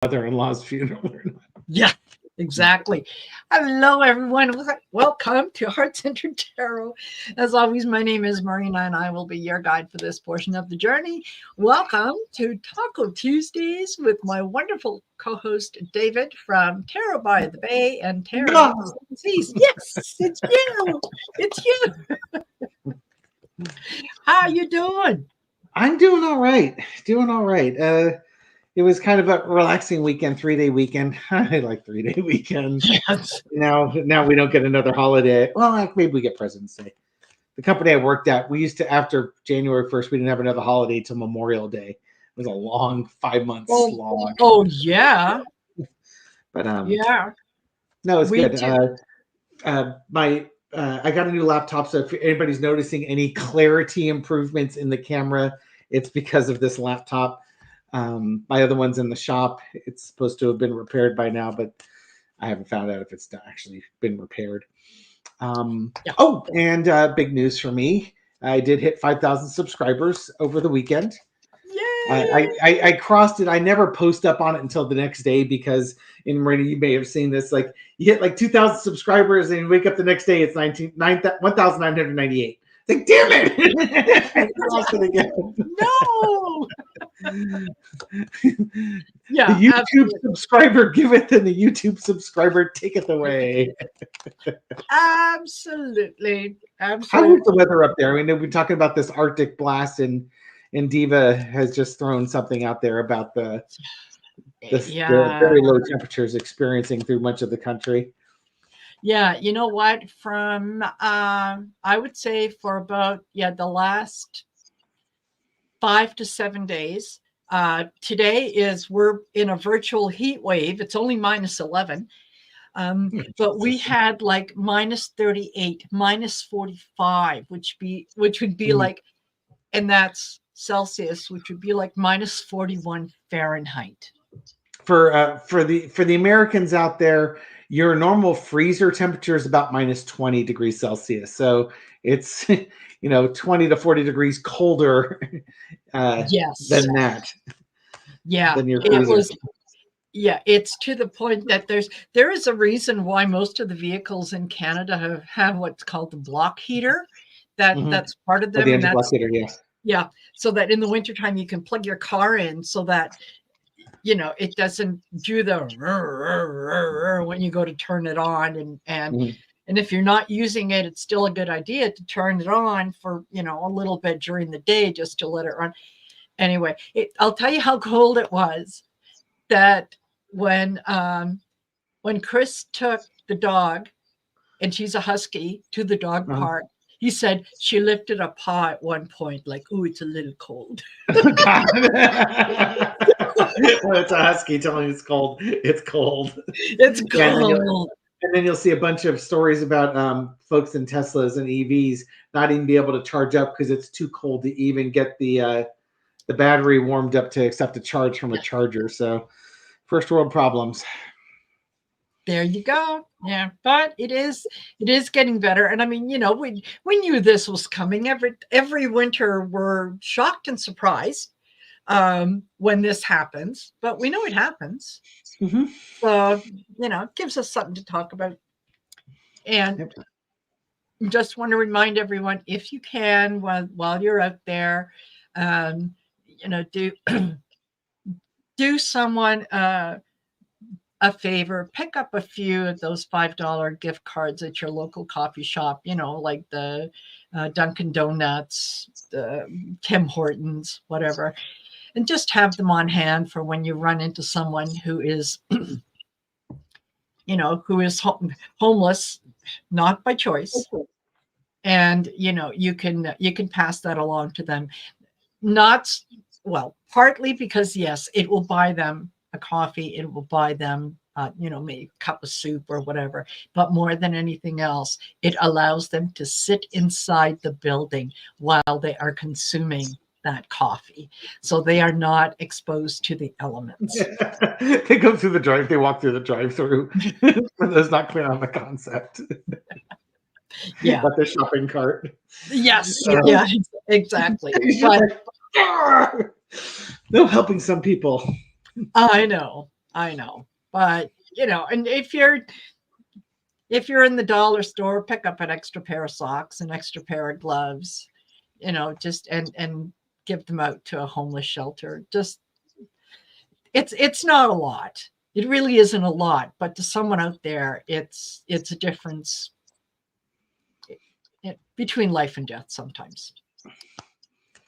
mother-in-law's funeral or not. Yeah, exactly. Hello, everyone. Welcome to Heart-Centered Tarot. As always, my name is Marina, and I will be your guide for this portion of the journey. Welcome to Taco Tuesdays with my wonderful co-host, David from Tarot by the Bay and Tarot by the Seas. Yes, it's you. It's you. How you doing? I'm doing all right. It was kind of a relaxing weekend, 3-day weekend. I like 3-day weekends. Yes. Now we don't get another holiday. Well, maybe we get President's Day. The company I worked at, we used to, after January 1st, we didn't have another holiday till Memorial Day. It was a long 5 months long. Oh, yeah. But yeah. No, it's good. Too. I got a new laptop, so if anybody's noticing any clarity improvements in the camera, it's because of this laptop. My other one's in the shop. It's supposed to have been repaired by now, but I haven't found out if it's actually been repaired. Yeah. Oh, and big news for me. I did hit 5,000 subscribers over the weekend. Yay! I crossed it. I never post up on it until the next day because, in Marina, you may have seen this. Like, you hit like 2,000 subscribers and you wake up the next day, it's 1,998. Like, damn it! I lost it again. No. Yeah, the YouTube absolutely. Subscriber giveth, and the YouTube subscriber taketh away. Absolutely. How is the weather up there? I mean, we're talking about this Arctic blast, and Diva has just thrown something out there about the very low temperatures experiencing through much of the country. Yeah, you know what? From I would say for about the last 5 to 7 days. Today we're in a virtual heat wave. It's only -11, but we had like -38, -45, which would be like, and that's Celsius, which would be like -41 Fahrenheit. For the Americans out there, your normal freezer temperature is about -20 degrees Celsius. So it's 20 to 40 degrees colder than that. Yeah, than your freezer. It's to the point that there is a reason why most of the vehicles in Canada have what's called the block heater. That's part of them. The engine block heater, yes. Yeah, so that in the wintertime you can plug your car in so that it doesn't do the when you go to turn it on, and if you're not using it, it's still a good idea to turn it on for a little bit during the day just to let it run. Anyway, I'll tell you how cold it was that when Chris took the dog, and she's a husky, to the dog park, he said she lifted a paw at one point like, "Ooh, it's a little cold." It's a husky telling you it's cold. It's cold. It's cold. And then you'll see a bunch of stories about folks in Teslas and EVs not even be able to charge up because it's too cold to even get the battery warmed up to accept a charge from a charger. So, first world problems. There you go. Yeah, but it is getting better. And I mean, we knew this was coming. Every winter we're shocked and surprised when this happens, but we know it happens. Mm-hmm. So, it gives us something to talk about. And just want to remind everyone, if you can, while you're out there, do someone a favor, pick up a few of those $5 gift cards at your local coffee shop, like the Dunkin' Donuts, the Tim Hortons, whatever, and just have them on hand for when you run into someone who is, homeless, not by choice. And, you can pass that along to them. Partly because, yes, it will buy them a coffee, it will buy them, maybe a cup of soup or whatever. But more than anything else, it allows them to sit inside the building while they are consuming that coffee. So they are not exposed to the elements. They go through the drive, they walk through the drive-through. For those not clear on the concept. Yeah. Like the shopping cart. Yes. Yeah, exactly. But no helping some people. I know. I know. But, and if you're in the dollar store, pick up an extra pair of socks, an extra pair of gloves, just and give them out to a homeless shelter. Just it's not a lot. It really isn't a lot, but to someone out there, it's a difference between life and death sometimes.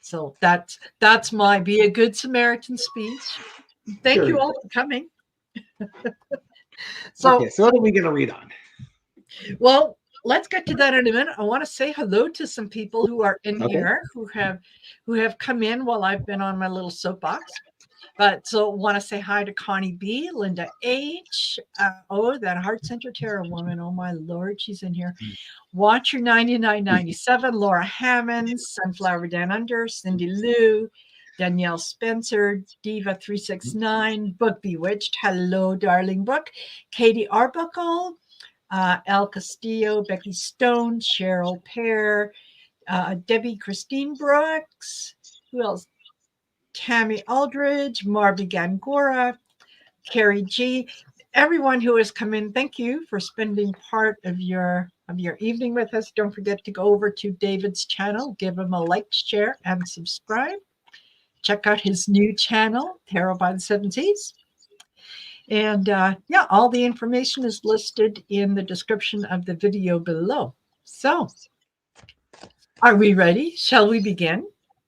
So that's my Be a Good Samaritan speech. Thank you all for coming. So what are we going to read on? Well, let's get to that in a minute. I want to say hello to some people who are in here who have come in while I've been on my little soapbox. But so want to say hi to Connie B, Linda H. That Heart Center Terror woman. Oh my Lord, she's in here. Watcher 9997, Laura Hammond, Sunflower Down Under, Cindy Lou, Danielle Spencer, Diva 369, Book Bewitched. Hello, darling book. Katie Arbuckle, Al Castillo, Becky Stone, Cheryl Pear, Debbie Christine Brooks. Who else? Tammy Aldridge, Marby Gangora, Carrie G. Everyone who has come in, thank you for spending part of your evening with us. Don't forget to go over to David's channel, give him a like, share, and subscribe. Check out his new channel, Tarot by the Seven Seas. And all the information is listed in the description of the video below. So, are we ready? Shall we begin?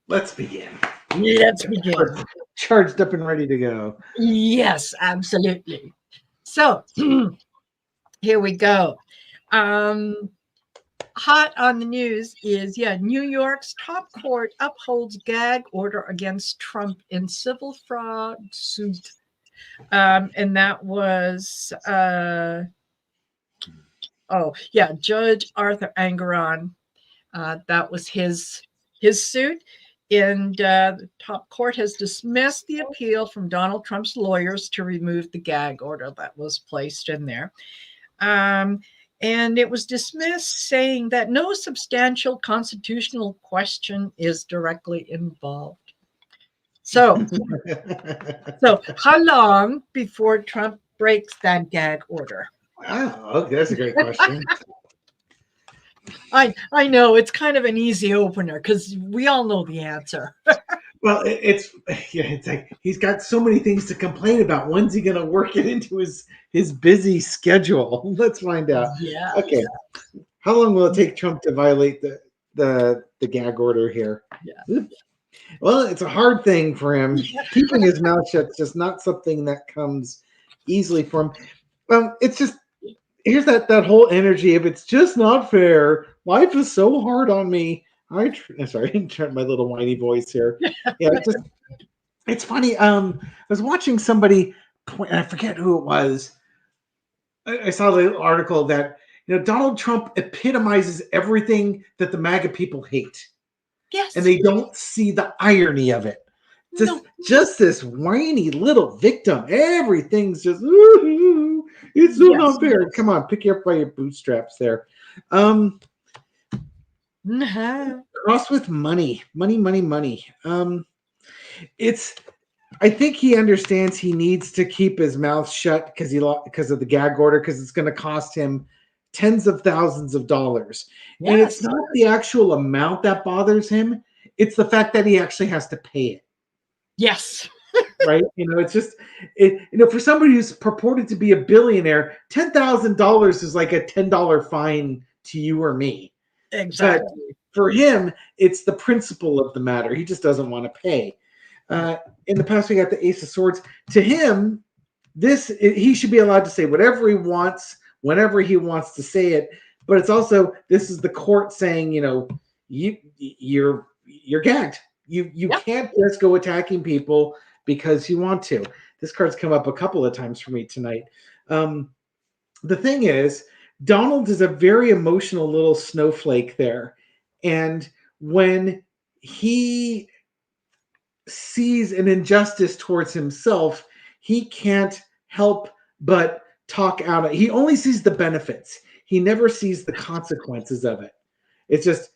Let's begin. Let's begin. Charged up and ready to go. Yes, absolutely. So here we go. Hot on the news is, New York's top court upholds gag order against Trump in civil fraud suit. And that was, Judge Arthur Angeron. That was his suit. And the top court has dismissed the appeal from Donald Trump's lawyers to remove the gag order that was placed in there. And it was dismissed, saying that no substantial constitutional question is directly involved. So how long before Trump breaks that gag order? Oh, that's a great question. I know it's kind of an easy opener because we all know the answer. Well, it's like he's got so many things to complain about. When's he going to work it into his busy schedule? Let's find out. Yeah. Okay. How long will it take Trump to violate the gag order here? Yeah. Well, it's a hard thing for him. Keeping his mouth shut is just not something that comes easily for him. It's just, here's that whole energy of it's just not fair. Life is so hard on me. Sorry, I turned my little whiny voice here. Yeah, it's funny. I was watching somebody, I forget who it was. I saw the article that Donald Trump epitomizes everything that the MAGA people hate. Yes. And they don't see the irony of it. Just this whiny little victim. Everything's just, ooh, it's so not fair. Come on, pick you up by your bootstraps there. Cross with money. I think he understands he needs to keep his mouth shut because of the gag order, because it's going to cost him tens of thousands of dollars. Yes. And it's not the actual amount that bothers him. It's the fact that he actually has to pay it. Yes. Right? It's just, for somebody who's purported to be a billionaire, $10,000 is like a $10 fine to you or me. Exactly. But for him, it's the principle of the matter. He just doesn't want to pay. In the past, we got the Ace of Swords. To him, he should be allowed to say whatever he wants, whenever he wants to say it. But it's also, this is the court saying, you're gagged. You can't just go attacking people because you want to. This card's come up a couple of times for me tonight. The thing is, Donald is a very emotional little snowflake there. And when he sees an injustice towards himself, he can't help but talk out. He only sees the benefits. He never sees the consequences of it. It's just,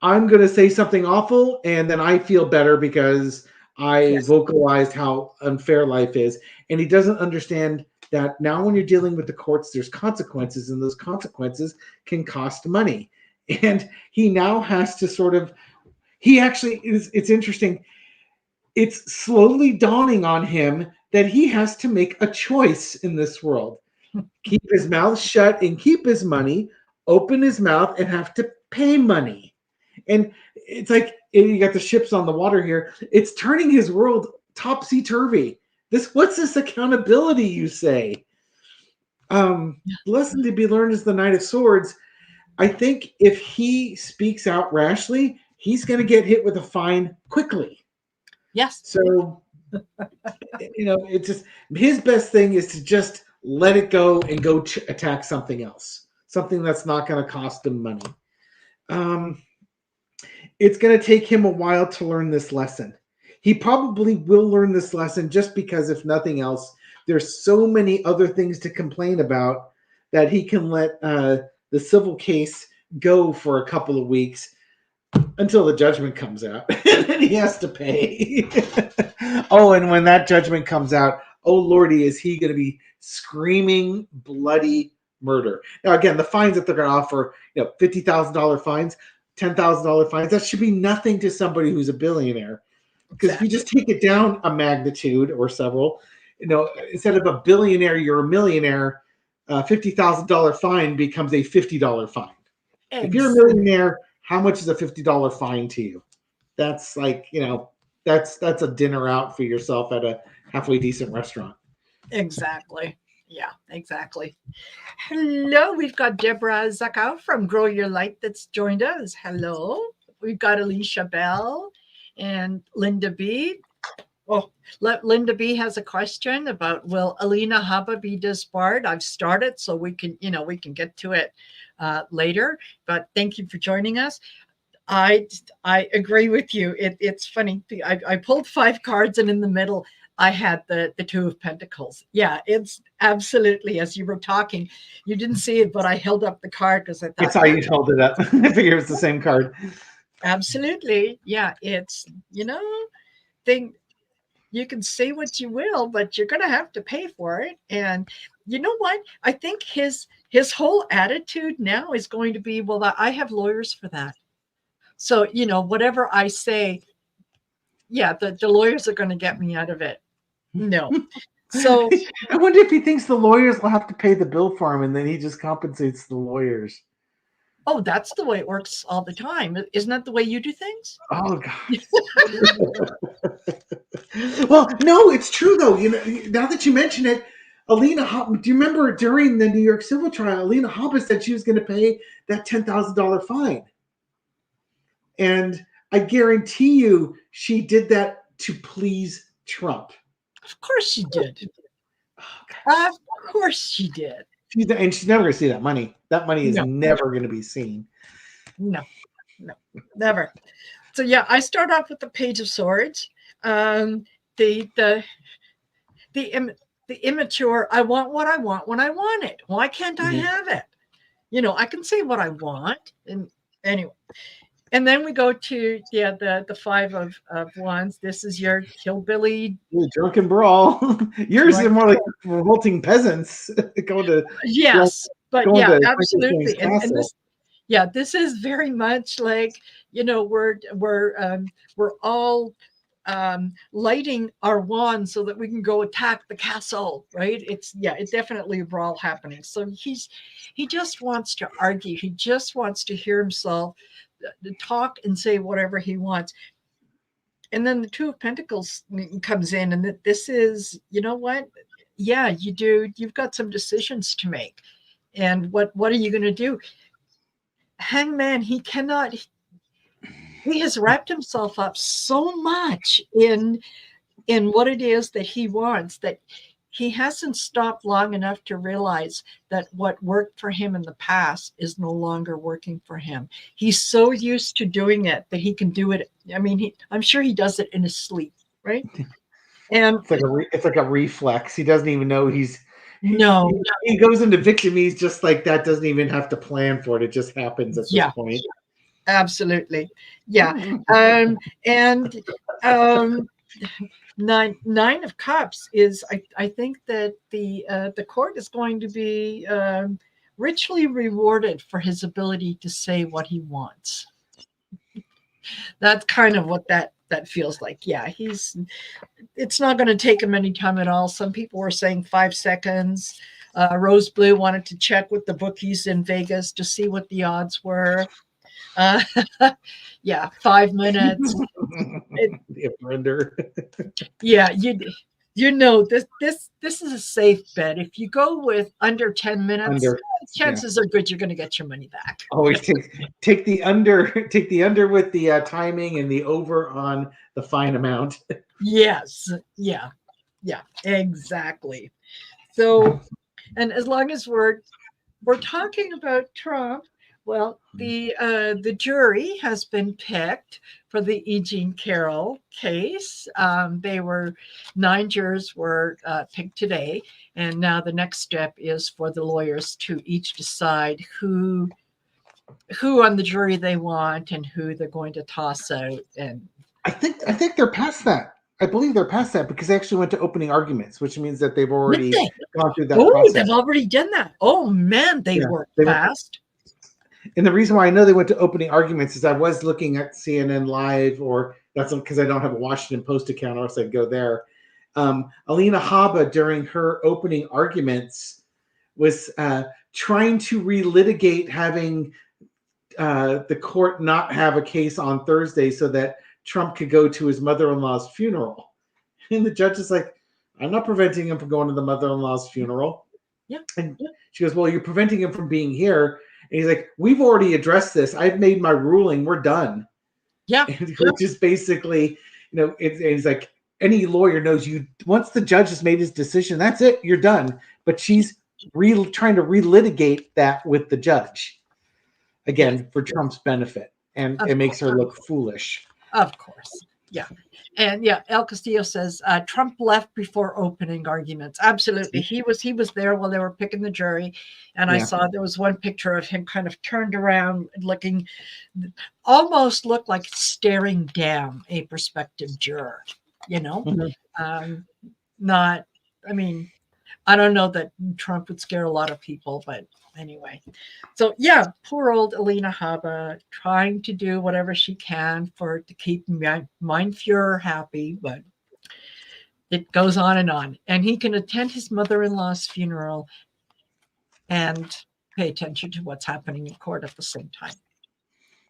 I'm going to say something awful, and then I feel better because I vocalized how unfair life is. And he doesn't understand that now when you're dealing with the courts, there's consequences, and those consequences can cost money. And he now has to sort of, he actually is, it's interesting. It's slowly dawning on him that he has to make a choice in this world. Keep his mouth shut and keep his money, open his mouth and have to pay money. And it's like, you got the ships on the water here. It's turning his world topsy-turvy. What's this accountability, you say? The lesson to be learned is the Knight of Swords. I think if he speaks out rashly, he's going to get hit with a fine quickly. Yes. So, it's just his best thing is to just let it go and go attack something else, something that's not going to cost him money. It's going to take him a while to learn this lesson. He probably will learn this lesson just because, if nothing else, there's so many other things to complain about that he can let the civil case go for a couple of weeks until the judgment comes out. And then he has to pay. Oh, and when that judgment comes out, oh lordy, is he going to be screaming bloody murder. Now, again, the fines that they're going to offer, $50,000 fines, $10,000 fines, that should be nothing to somebody who's a billionaire. Because if you just take it down a magnitude or several, instead of a billionaire, you're a millionaire, $50,000 fine becomes a $50 fine. If you're a millionaire, how much is a $50 fine to you? That's like, that's a dinner out for yourself at a halfway decent restaurant. Exactly. Yeah, exactly. Hello, we've got Deborah Zakow from Grow Your Light that's joined us. Hello. We've got Alicia Bell and Linda B. Oh, Linda B has a question about, will Alina Habba be disbarred? I've started, so we can get to it later. But thank you for joining us. I agree with you. It's funny. I pulled 5 cards, and in the middle, I had the Two of Pentacles. Yeah, it's absolutely, as you were talking, you didn't see it, but I held up the card because I thought. That's how you held it up. I figure it's the same card. Absolutely. Yeah, it's, you can say what you will, but you're going to have to pay for it. And you know what? I think his whole attitude now is going to be, well, I have lawyers for that. So, whatever I say, yeah, the lawyers are going to get me out of it. No. So I wonder if he thinks the lawyers will have to pay the bill for him, and then he just compensates the lawyers. Oh, that's the way it works all the time. Isn't that the way you do things? Oh, God. Well, no, it's true, though. Now that you mention it, Alina Habba, do you remember during the New York civil trial, Alina Habba said she was going to pay that $10,000 fine. And I guarantee you she did that to please Trump. Of course she did. Of course she did. And she's never going to see that money. That money is never going to be seen. No, never. So yeah, I start off with the Page of Swords. The immature. I want what I want when I want it. Why can't I have it? I can say what I want. And anyway. And then we go to the 5 of Wands. This is your hillbilly drunken brawl. Yours are more like revolting peasants going to absolutely. And this, this is very much like we're all lighting our wands so that we can go attack the castle, right? It's definitely a brawl happening. So he just wants to argue. He just wants to hear himself talk and say whatever he wants. And then the Two of Pentacles comes in, and this is, you've got some decisions to make. And what are you going to do? Hangman, he has wrapped himself up so much in what it is that he wants that he hasn't stopped long enough to realize that what worked for him in the past is no longer working for him. He's so used to doing it that he can do it. I mean, I'm sure he does it in his sleep, right? And it's like a reflex. He doesn't even know he goes into victimese just like that. Doesn't even have to plan for it. It just happens at this point. Absolutely. Yeah. nine of cups is, I think that the court is going to be richly rewarded for his ability to say what he wants. That's kind of what that feels like. Yeah, it's not going to take him any time at all. Some people were saying 5 seconds. Rose Blue wanted to check with the bookies in Vegas to see what the odds were. Yeah, 5 minutes. The over-under. Yeah, you know this is a safe bet. If you go with under 10 minutes, chances are good you're going to get your money back. Always take the under, take the under with the timing and the over on the fine amount. Yes, yeah, exactly. So, and as long as we're talking about Trump, well, the jury has been picked for the E. Jean Carroll case. 9 jurors were picked today, and now the next step is for the lawyers to each decide who on the jury they want and who they're going to toss out. And I think they're past that. I believe they're past that because they actually went to opening arguments, which means that they've already gone through that process. They've already done that. Oh man, they worked fast. And the reason why I know they went to opening arguments is I was looking at CNN Live, or that's because I don't have a Washington Post account, or else I'd go there. Alina Habba, during her opening arguments, was trying to relitigate having the court not have a case on Thursday so that Trump could go to his mother-in-law's funeral. And the judge is like, I'm not preventing him from going to the mother-in-law's funeral. Yeah. And she goes, well, you're preventing him from being here. And he's like, we've already addressed this. I've made my ruling. We're done. Yeah. Which is basically, it's like any lawyer knows you, once the judge has made his decision, that's it. You're done. But she's trying to relitigate that with the judge. Again, for Trump's benefit. And it makes her look foolish. Of course. Yeah. And yeah, El Castillo says Trump left before opening arguments. Absolutely. He was there while they were picking the jury. And I saw there was one picture of him kind of turned around looking, almost looked like staring down a prospective juror, I don't know that Trump would scare a lot of people, but anyway. So yeah, poor old Alina Habba trying to do whatever she can to keep Mein Fuhrer happy, but it goes on. And he can attend his mother-in-law's funeral and pay attention to what's happening in court at the same time.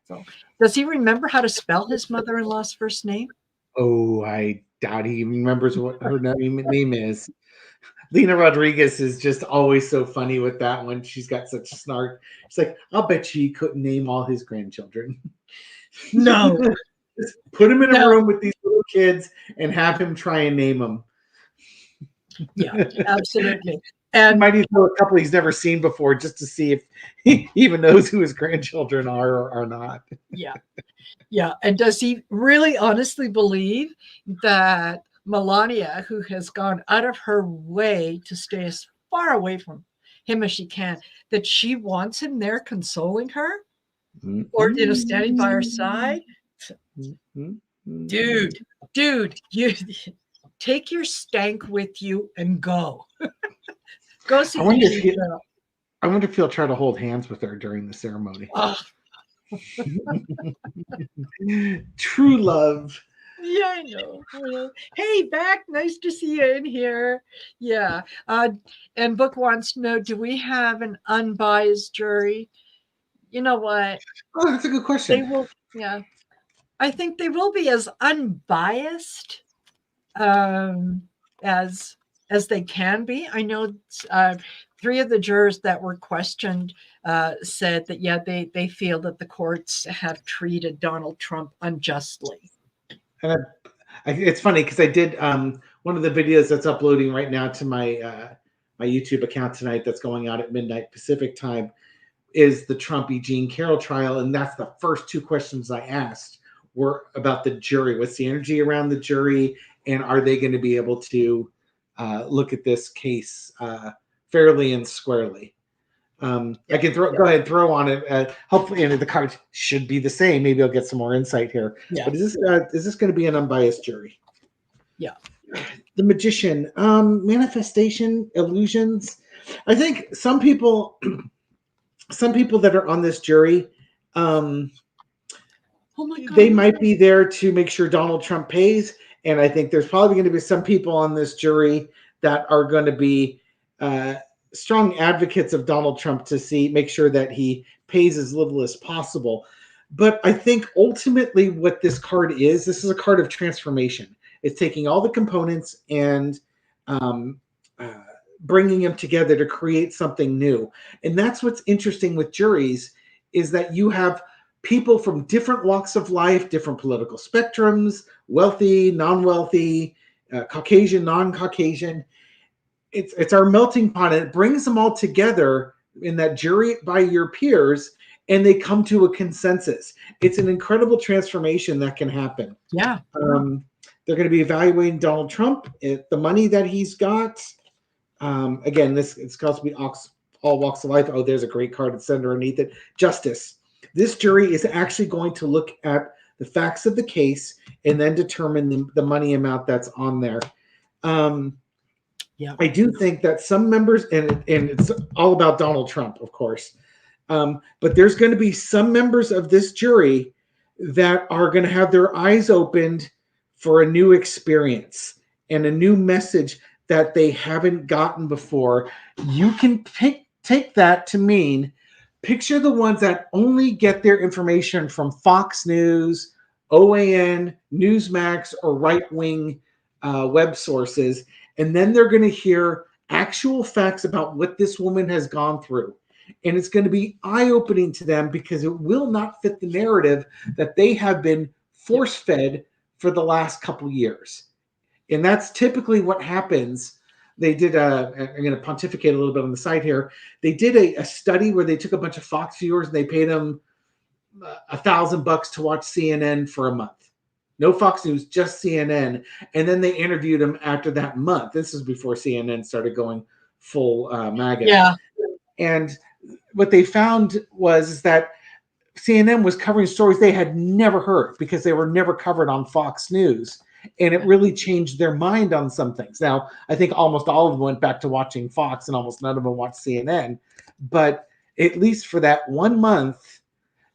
So does he remember how to spell his mother-in-law's first name? Oh, I doubt he remembers what her name is. Lena Rodriguez is just always so funny with that one. She's got such snark. She's like, I'll bet you he couldn't name all his grandchildren. No. Just put him in a room with these little kids and have him try and name them. Yeah, absolutely. And might even know a couple he's never seen before just to see if he even knows who his grandchildren are or are not. Yeah. Yeah. And does he really honestly believe that Melania, who has gone out of her way to stay as far away from him as she can, that she wants him there consoling her or standing by her side? Dude, you take your stank with you and go. Go see. I wonder if he'll try to hold hands with her during the ceremony. Oh. True love. Yeah, I know. Hey, back. Nice to see you in here. Yeah. And Book wants to know, do we have an unbiased jury? You know what? Oh, that's a good question. They will. Yeah. I think they will be as unbiased as they can be. I know 3 of the jurors that were questioned said that, yeah, they feel that the courts have treated Donald Trump unjustly. And it's funny because I did one of the videos that's uploading right now to my my YouTube account tonight that's going out at midnight Pacific time is the Trump E. Jean Carroll trial. And that's the first 2 questions I asked were about the jury. What's the energy around the jury? And are they going to be able to look at this case fairly and squarely? I can go ahead and throw on it. Hopefully, and the cards should be the same. Maybe I'll get some more insight here. Yeah. But is this going to be an unbiased jury? Yeah. The magician, manifestation, illusions. I think some people that are on this jury, Oh my God. they might be there to make sure Donald Trump pays. And I think there's probably going to be some people on this jury that are going to be strong advocates of Donald Trump to make sure that he pays as little as possible. But I think ultimately what this is a card of transformation. It's taking all the components and bringing them together to create something new. And that's what's interesting with juries, is that you have people from different walks of life, different political spectrums, wealthy, non-wealthy, Caucasian, non-Caucasian. It's our melting pot, and it brings them all together in that jury by your peers, and they come to a consensus. It's an incredible transformation that can happen. Yeah. They're going to be evaluating Donald Trump, the money that he's got. Again, it's supposed to be all walks of life. Oh, there's a great card that's underneath it. Justice. This jury is actually going to look at the facts of the case and then determine the money amount that's on there. Yeah. I do think that some members, and it's all about Donald Trump, of course, but there's going to be some members of this jury that are going to have their eyes opened for a new experience and a new message that they haven't gotten before. You can take that to mean, picture the ones that only get their information from Fox News, OAN, Newsmax, or right-wing web sources, and then they're going to hear actual facts about what this woman has gone through. And it's going to be eye-opening to them because it will not fit the narrative that they have been force-fed for the last couple years. And that's typically what happens. They did I'm going to pontificate a little bit on the side here. They did a study where they took a bunch of Fox viewers and they paid them $1,000 to watch CNN for a month. No Fox News, just CNN. And then they interviewed them after that month. This is before CNN started going full MAGA. Yeah. And what they found was that CNN was covering stories they had never heard because they were never covered on Fox News. And it really changed their mind on some things. Now, I think almost all of them went back to watching Fox and almost none of them watched CNN. But at least for that 1 month,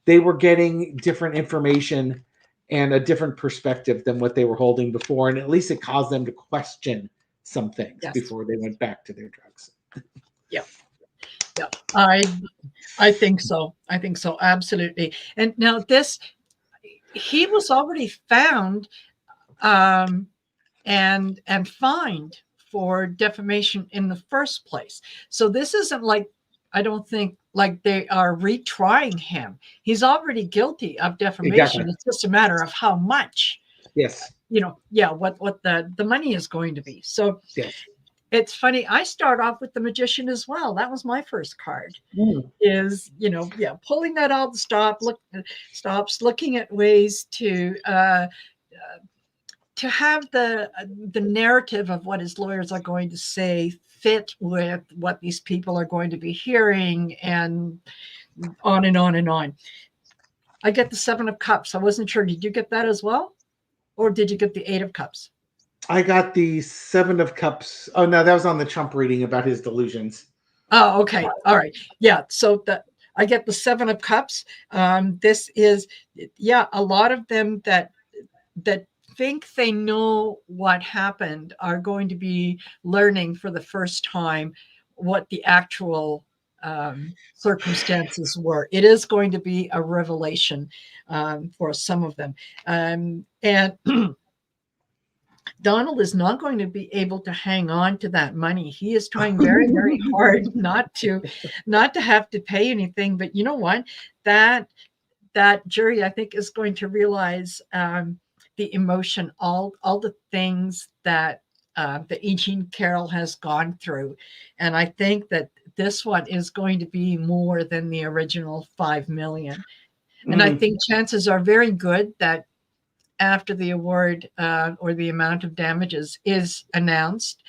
they were getting different information and a different perspective than what they were holding before. And at least it caused them to question some things before they went back to their drugs. Yeah. Yeah. I think so. I think so. Absolutely. And now he was already found and fined for defamation in the first place. So this isn't like, I don't think like they are retrying him. He's already guilty of defamation. Exactly. It's just a matter of how much. Yes. What the money is going to be. So yes. It's funny. I start off with the magician as well. That was my first card. Is pulling that out, stops, looking at ways to have the narrative of what his lawyers are going to say fit with what these people are going to be hearing, and on and on and on. I get the 7 of Cups. I wasn't sure. Did you get that as well? Or did you get the 8 of Cups? I got the 7 of Cups. Oh, no, that was on the Trump reading about his delusions. Oh, okay. All right. Yeah. So I get the 7 of Cups. This is, a lot of them that think they know what happened are going to be learning for the first time what the actual circumstances were. It is going to be a revelation for some of them. And Donald is not going to be able to hang on to that money. He is trying very, very hard not to have to pay anything. But you know what? That jury, I think, is going to realize the emotion, all the things that E. Jean Carroll has gone through. And I think that this one is going to be more than the original $5 million. And I think chances are very good that after the award or the amount of damages is announced,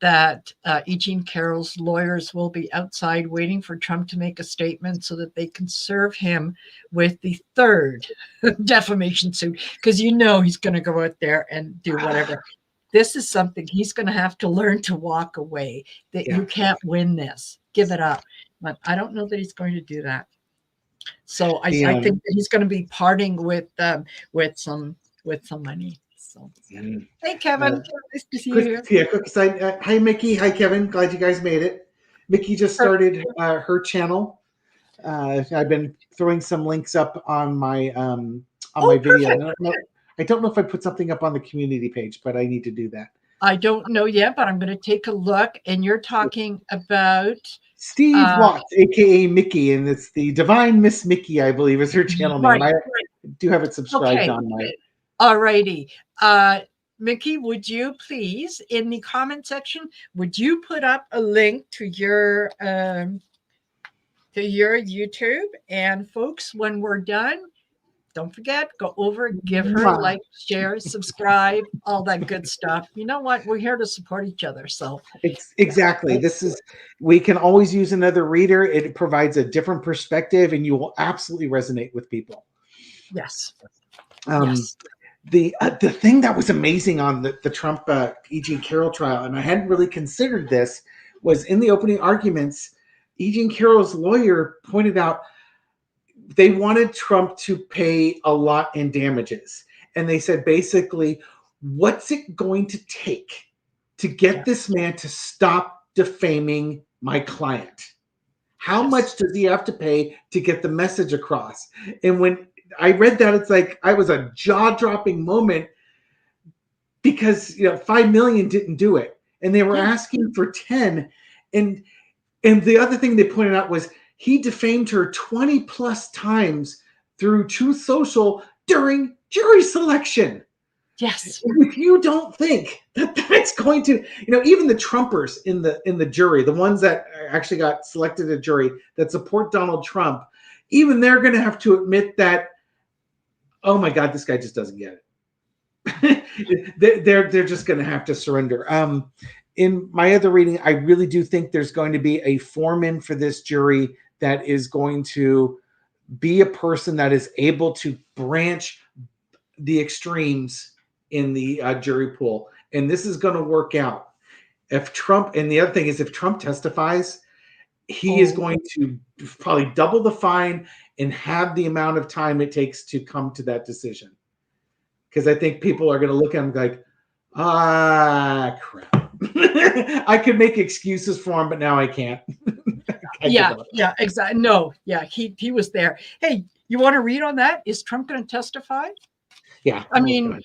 that E. Jean Carroll's lawyers will be outside waiting for Trump to make a statement so that they can serve him with the 3rd defamation suit, because he's going to go out there and do whatever. this is something he's going to have to learn to walk away, that you can't win this. Give it up. But I don't know that he's going to do that. So I think that he's going to be parting with some money. So hey, Kevin, nice to see you here. Yeah, quick aside. Hi, Mickey. Hi, Kevin. Glad you guys made it. Mickey just started her channel. I've been throwing some links up on my video. I don't know if I put something up on the community page, but I need to do that. I don't know yet, but I'm going to take a look. And you're talking about Steve Watts, aka Mickey, and it's the Divine Miss Mickey, I believe, is her channel name. I do have it subscribed on my. All righty. Mickey, would you please, in the comment section, would you put up a link to your YouTube? And folks, when we're done, don't forget, go over, give her a like, share, subscribe, all that good stuff. You know what? We're here to support each other. So exactly. We can always use another reader. It provides a different perspective, and you will absolutely resonate with people. Yes. Yes. The thing that was amazing on the Trump E. Carroll trial, and I hadn't really considered this, was in the opening arguments, E. Carroll's lawyer pointed out they wanted Trump to pay a lot in damages. And they said, basically, what's it going to take to get this man to stop defaming my client? How much does he have to pay to get the message across? And when I read that, it's like I was a jaw-dropping moment, because 5 million didn't do it, and they were asking for 10. And the other thing they pointed out was he defamed her 20 plus times through Truth Social during jury selection. Yes. If you don't think that that's going to, even the Trumpers in the jury, the ones that actually got selected a jury that support Donald Trump, even they're going to have to admit that, oh my God, this guy just doesn't get it. they're just going to have to surrender. In my other reading, I really do think there's going to be a foreman for this jury that is going to be a person that is able to branch the extremes in the jury pool. And this is going to work out. If Trump, and the other thing is, if Trump testifies, he is going to probably double the fine and have the amount of time it takes to come to that decision. Because I think people are going to look at him like, crap. I could make excuses for him, but now I can't. Yeah, exactly. No, yeah, he was there. Hey, you want to read on that? Is Trump going to testify? Yeah. I mean,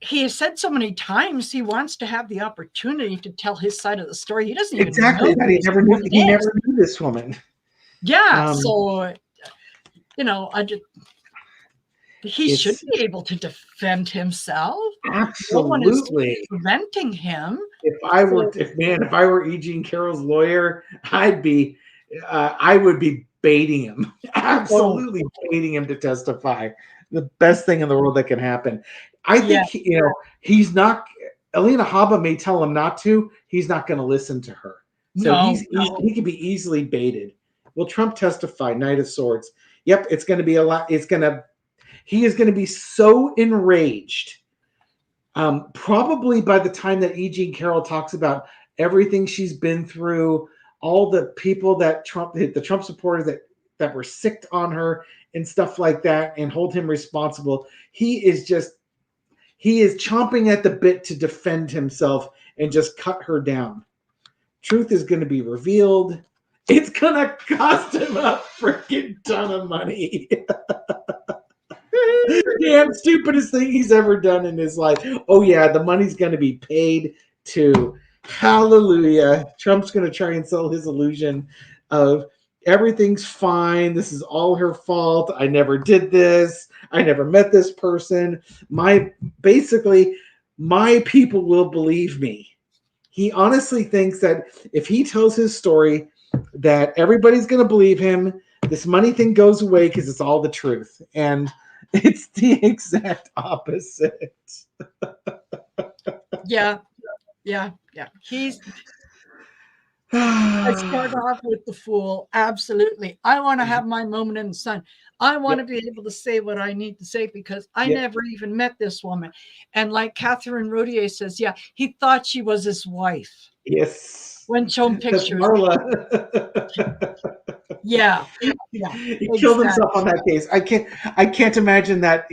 he has said so many times he wants to have the opportunity to tell his side of the story. He doesn't even know that he never knew this woman. Yeah, so he should be able to defend himself. Absolutely. No one is preventing him. If I were E. Carroll's lawyer, I would be baiting him. Absolutely baiting him to testify. The best thing in the world that can happen. I think he's not. Alina Habba may tell him not to. He's not going to listen to her. So he could be easily baited. Will Trump testify? Knight of Swords. Yep, it's going to be a lot. He is going to be so enraged. Probably by the time that E. Carroll talks about everything she's been through, all the people that the Trump supporters that were sicked on her and stuff like that, and hold him responsible. He is chomping at the bit to defend himself and just cut her down. Truth is going to be revealed. It's going to cost him a freaking ton of money. Damn stupidest thing he's ever done in his life. Oh yeah, the money's going to be paid to. Hallelujah. Trump's going to try and sell his illusion of everything's fine. This is all her fault. I never did this. I never met this person. My people will believe me. He honestly thinks that if he tells his story, that everybody's going to believe him. This money thing goes away because it's all the truth. And it's the exact opposite. Yeah. He's I start off with the fool. Absolutely. I want to have my moment in the sun. I want to be able to say what I need to say because I never even met this woman. And like Catherine Rodier says, yeah, he thought she was his wife. Yes. When shown That's pictures. Marla. Yeah. He killed himself on that case. I can't imagine that,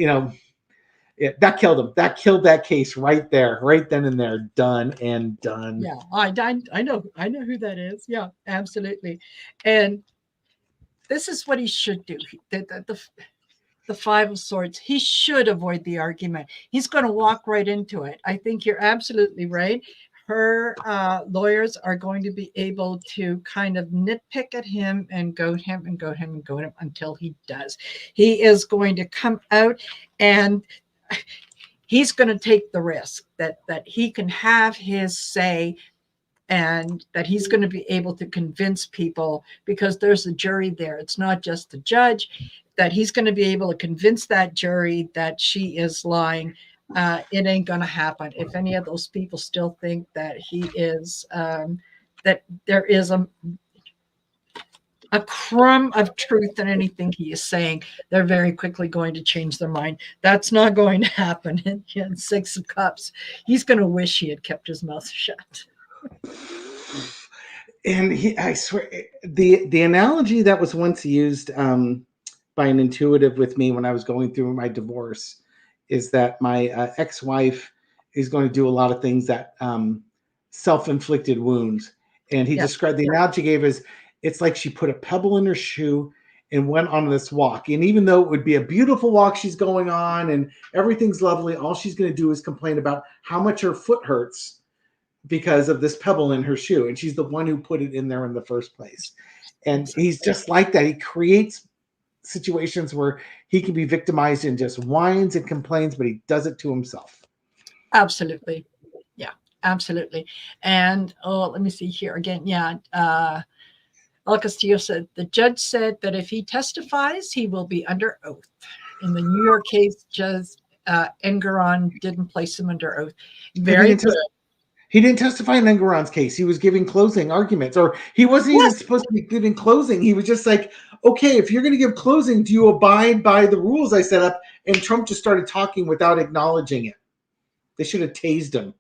that killed him. That killed that case right there, right then and there. Done and done. Yeah, I know who that is. Yeah, absolutely. And this is what he should do. The Five of Swords, he should avoid the argument. He's going to walk right into it. I think you're absolutely right. Her lawyers are going to be able to kind of nitpick at him and goad him and goad him and goad him until he does. He is going to come out and he's going to take the risk that he can have his say and that he's going to be able to convince people because there's a jury there. It's not just the judge, that he's going to be able to convince that jury that she is lying. It ain't going to happen. If any of those people still think that he is, that there is a crumb of truth in anything he is saying, they're very quickly going to change their mind. That's not going to happen in Six of Cups. He's going to wish he had kept his mouth shut. And I swear, the analogy that was once used by an intuitive with me when I was going through my divorce is that my ex-wife is going to do a lot of things that self-inflicted wounds. And he described the analogy he gave as it's like she put a pebble in her shoe and went on this walk. And even though it would be a beautiful walk she's going on and everything's lovely, all she's going to do is complain about how much her foot hurts because of this pebble in her shoe. And she's the one who put it in there in the first place. And he's just like that. He creates situations where he can be victimized and just whines and complains, but he does it to himself. Absolutely. Yeah, absolutely. And let me see here again. Yeah. El Castillo said, the judge said that if he testifies, he will be under oath. In the New York case, Judge Engeron didn't place him under oath. Very good. He didn't testify in Engeron's case. He was giving closing arguments, or he wasn't even supposed to be giving closing. He was just like, okay, if you're going to give closing, do you abide by the rules I set up? And Trump just started talking without acknowledging it. They should have tased him.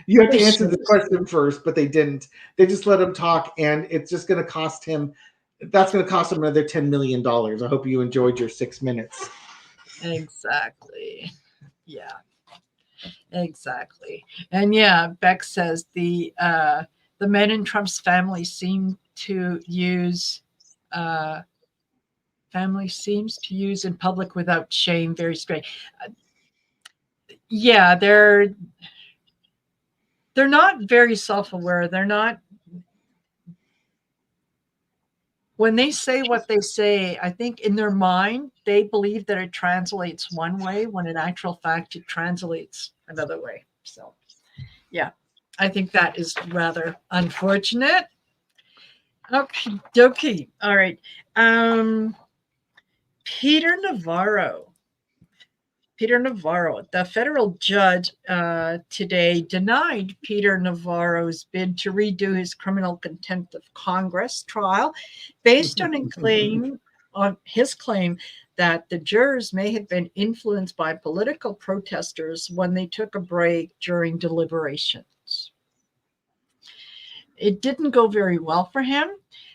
You have to answer the question first, but they didn't. They just let him talk, and it's just going to cost him. That's going to cost him another $10 million. I hope you enjoyed your 6 minutes. Exactly. Yeah. Exactly. And yeah, Beck says the men in Trump's family seem to use in public without shame. Very straight. Yeah, they're not very self-aware. They're not. When they say what they say, I think in their mind, they believe that it translates one way when in actual fact, it translates another way. So, yeah, I think that is rather unfortunate. Okay, dokie. All right. Peter Navarro, the federal judge today denied Peter Navarro's bid to redo his criminal contempt of Congress trial based on his claim that the jurors may have been influenced by political protesters when they took a break during deliberations. It didn't go very well for him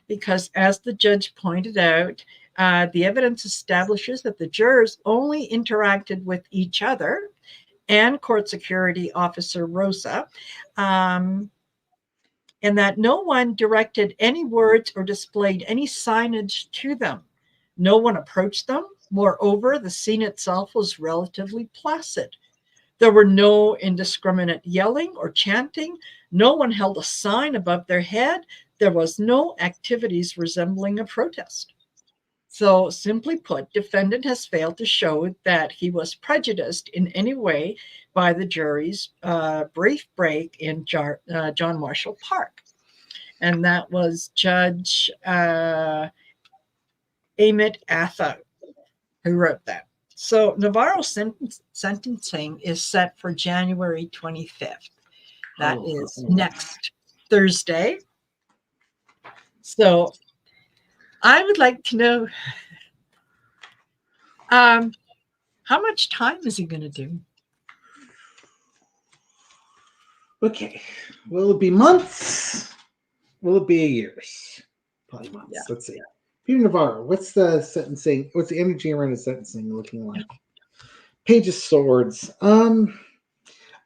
because, as the judge pointed out, the evidence establishes that the jurors only interacted with each other and court security officer Rosa, and that no one directed any words or displayed any signage to them. No one approached them. Moreover, the scene itself was relatively placid. There were no indiscriminate yelling or chanting. No one held a sign above their head. There was no activities resembling a protest. So simply put, defendant has failed to show that he was prejudiced in any way by the jury's brief break in John Marshall Park. And that was Judge Amit Atha who wrote that. So Navarro's sentencing is set for January 25th. That is next Thursday. So I would like to know how much time is he going to do? Okay. Will it be months? Will it be years? Probably months. Yeah. Let's see. Peter Navarro, what's the sentencing? What's the energy around the sentencing looking like? Page of Swords. I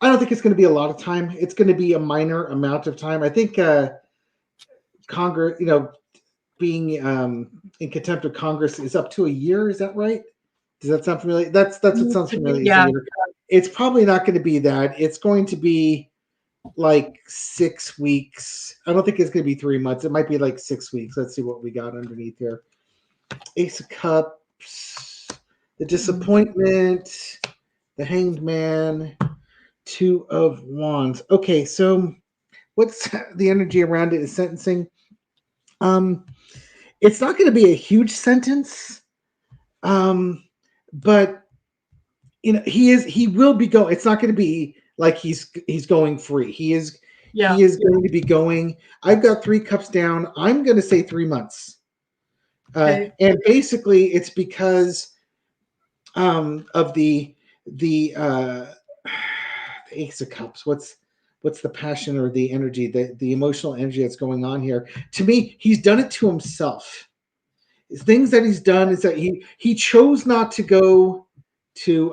don't think it's going to be a lot of time. It's going to be a minor amount of time. I think Congress, being in contempt of Congress is up to a year. Is that right? Does that sound familiar? That's what sounds familiar. Yeah. It's probably not going to be that. It's going to be like 6 weeks. I don't think it's going to be 3 months. It might be like 6 weeks. Let's see what we got underneath here. Ace of Cups, the Disappointment, the Hanged Man, Two of Wands. Okay, so what's the energy around it is sentencing? It's not going to be a huge sentence, but he will be going. It's not going to be like he's going free. He is going to be going. I've got 3 cups down. I'm going to say 3 months. Okay. And basically, it's because of the Ace of Cups. What's the passion or the energy, the emotional energy that's going on here? To me, he's done it to himself. Things that he's done is that he chose not to go to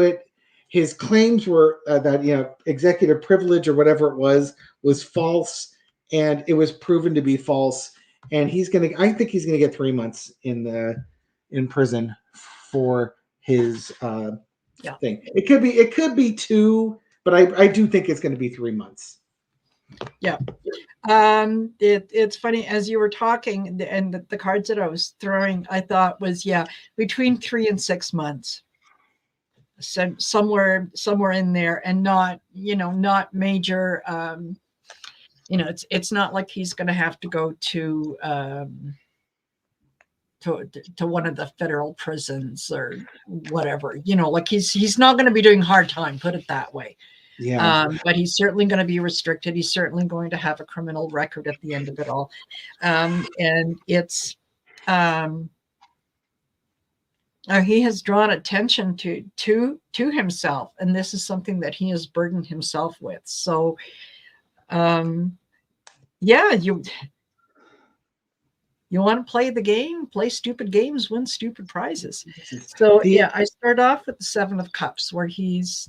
it. His claims were that executive privilege or whatever it was false, and it was proven to be false. And I think he's gonna get 3 months in prison for his thing. It could be 2, but I do think it's going to be 3 months. Yeah. It's funny, as you were talking, and the cards that I was throwing, I thought was between 3 and 6 months. So somewhere in there, and not major. It's not like he's going to have to go to one of the federal prisons or whatever. Like he's not going to be doing hard time, put it that way. Yeah. But he's certainly going to be restricted. He's certainly going to have a criminal record at the end of it all. And it's he has drawn attention to himself, and this is something that he has burdened himself with. So you want to play the game, play stupid games, win stupid prizes. So I start off with the 7 of Cups, where he's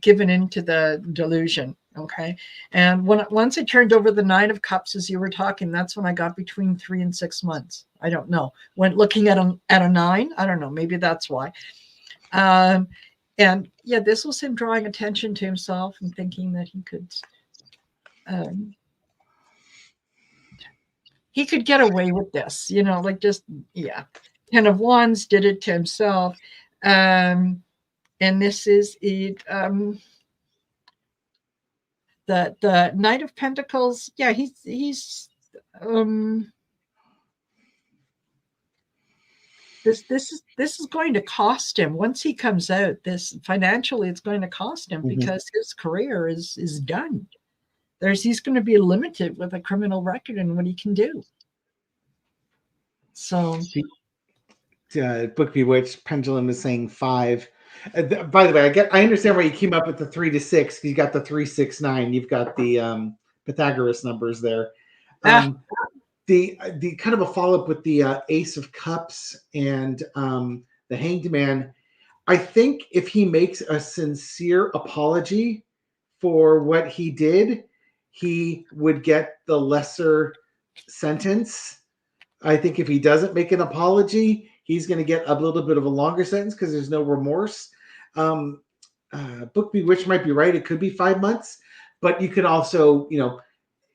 given into the delusion. Okay, and once I turned over the 9 of Cups, as you were talking, that's when I got between 3 and 6 months. I don't know. When looking at a 9, I don't know. Maybe that's why. And this was him drawing attention to himself and thinking that he could. He could get away with this, 10 of Wands did it to himself. And this is it. The Knight of Pentacles. Yeah, he's this is going to cost him once he comes out. This financially, it's going to cost him because his career is done. He's going to be limited with a criminal record and what he can do. So, Book Bewitched Pendulum is saying 5. By the way, I understand why you came up with the 3 to 6. You got the 3, 6, 9. You've got the Pythagoras numbers there. The kind of a follow up with the Ace of Cups and the Hanged Man. I think if he makes a sincere apology for what he did, he would get the lesser sentence. I think if he doesn't make an apology, he's going to get a little bit of a longer sentence because there's no remorse. Book Bewitched might be right. It could be 5 months, but you could also,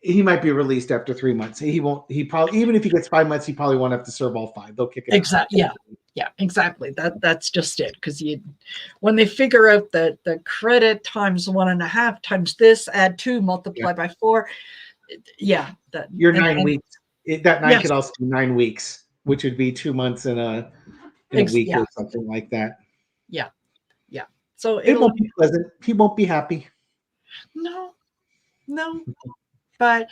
he might be released after 3 months. He probably, even if he gets 5 months, he probably won't have to serve all 5. They'll kick it exactly. Yeah, exactly. That's just it. Because when they figure out that the credit times 1.5 times this, add 2, multiply by 4. You're 9 weeks. That 9 could also be 9 weeks, which would be 2 months in a week or something like that. Yeah. So it won't be pleasant. He won't be happy. No. but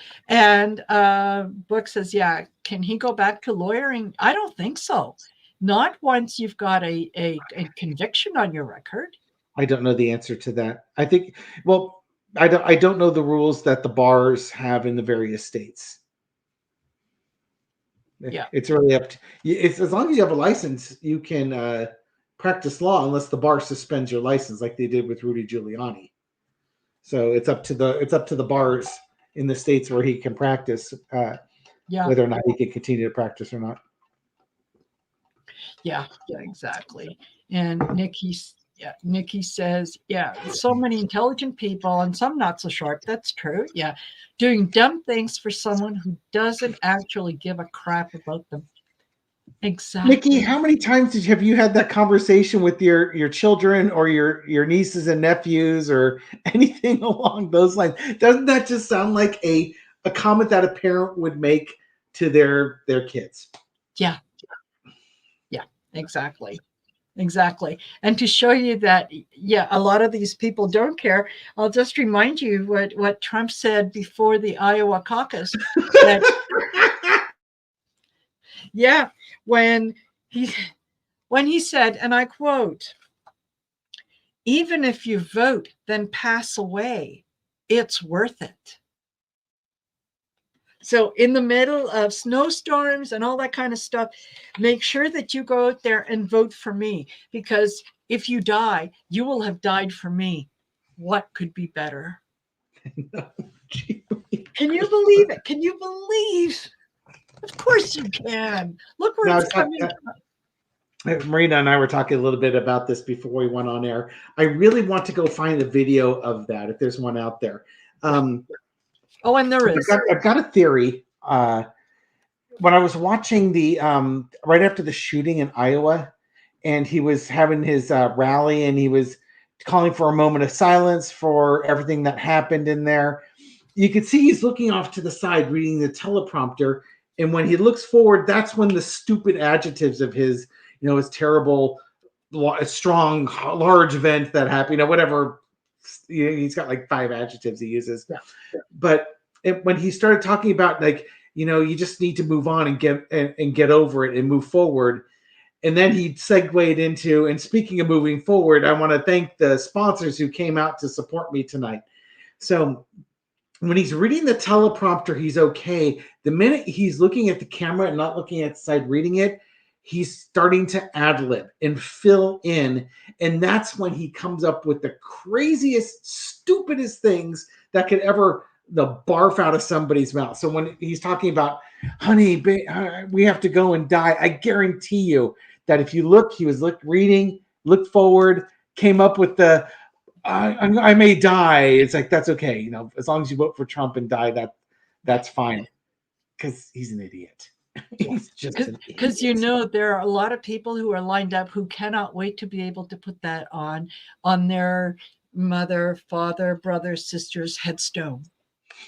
Book says, yeah, can he go back to lawyering? I don't think so. Not once you've got a conviction on your record. I don't know the answer to that. I think, well, I don't know the rules that the bars have in the various states. Yeah. It's really up to it's as long as you have a license, you can practice law unless the bar suspends your license, like they did with Rudy Giuliani. So it's up to the bars in the states where he can practice, whether or not he can continue to practice or not. Yeah, exactly. And Nikki says, yeah, so many intelligent people and some not so sharp. That's true. Yeah. Doing dumb things for someone who doesn't actually give a crap about them. Exactly. Nikki, how many times have you had that conversation with your children or your nieces and nephews or anything along those lines? Doesn't that just sound like a comment that a parent would make to their kids? Yeah. Yeah, exactly. Exactly. And to show you that, yeah, a lot of these people don't care, I'll just remind you what Trump said before the Iowa caucus. That, yeah, when he said, and I quote, "Even if you vote, then pass away, it's worth it." So in the middle of snowstorms and all that kind of stuff, make sure that you go out there and vote for me, because if you die, you will have died for me. What could be better? Can you believe it? Can you believe? Of course you can. Look where it's coming from. Marina and I were talking a little bit about this before we went on air. I really want to go find a video of that, if there's one out there. Oh, and there is. I've got a theory. When I was watching the right after the shooting in Iowa, and he was having his rally, and he was calling for a moment of silence for everything that happened in there. You could see he's looking off to the side, reading the teleprompter, and when he looks forward, that's when the stupid adjectives of his, his terrible, strong, large event that happened, whatever. He's got like 5 adjectives he uses. Yeah. But when he started talking about, like, you just need to move on and get over it and move forward. And then he segued into, and speaking of moving forward, I want to thank the sponsors who came out to support me tonight. So when he's reading the teleprompter, he's okay. The minute he's looking at the camera and not looking at the side reading it, he's starting to ad-lib and fill in. And that's when he comes up with the craziest, stupidest things that could ever barf out of somebody's mouth. So when he's talking about, honey, we have to go and die, I guarantee you that if you look, he was reading, looked forward, came up with the, I may die. It's like, that's okay. As long as you vote for Trump and die, that's fine. Because he's an idiot. He's just because there are a lot of people who are lined up who cannot wait to be able to put that on their mother, father, brother, sister's headstone.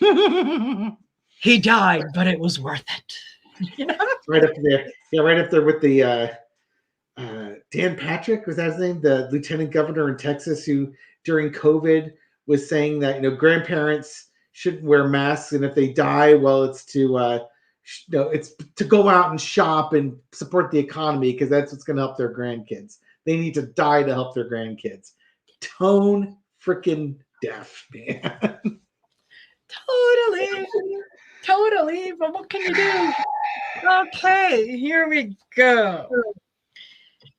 He died, but it was worth it. Right up there. Yeah, right up there with the Dan Patrick, was that his name? The lieutenant governor in Texas, who during COVID was saying that grandparents shouldn't wear masks, and if they die, well, it's to it's to go out and shop and support the economy, because that's what's going to help their grandkids. They need to die to help their grandkids. Tone freaking deaf, man. Totally. But what can you do? Okay, here we go.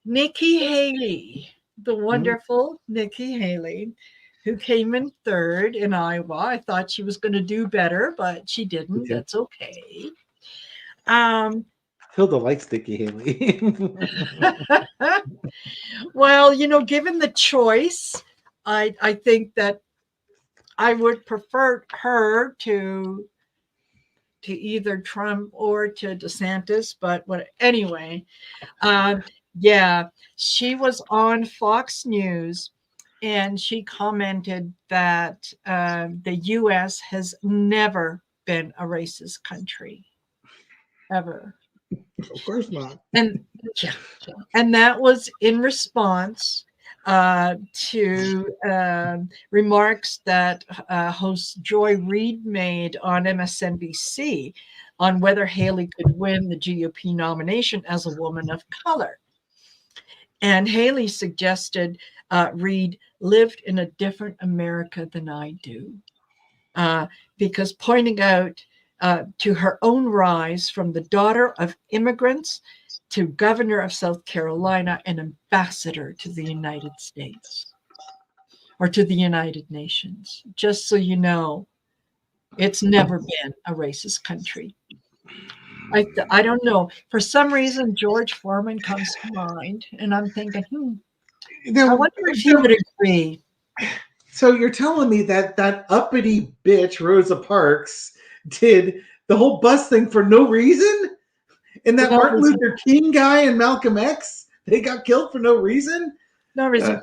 Nikki Haley, the wonderful Nikki Hiley, who came in 3rd in Iowa. I thought she was going to do better, but she didn't. Okay. That's okay. Hilda likes Nikki Haley. Well, given the choice, I think that I would prefer her to either Trump or to DeSantis, but anyway, yeah, she was on Fox News, and she commented that the U.S. has never been a racist country, ever. Of course not. And that was in response to remarks that host Joy Reid made on MSNBC on whether Haley could win the GOP nomination as a woman of color. And Haley suggested Reid lived in a different America than I do, because pointing out to her own rise from the daughter of immigrants to governor of South Carolina and ambassador to the United States or to the United Nations. Just so you know, it's never been a racist country. I don't know. For some reason, George Foreman comes to mind, and I'm thinking, I wonder if he would agree. So you're telling me that that uppity bitch, Rosa Parks, did the whole bus thing for no reason? And that Martin Luther King guy and Malcolm X, they got killed for no reason? No reason.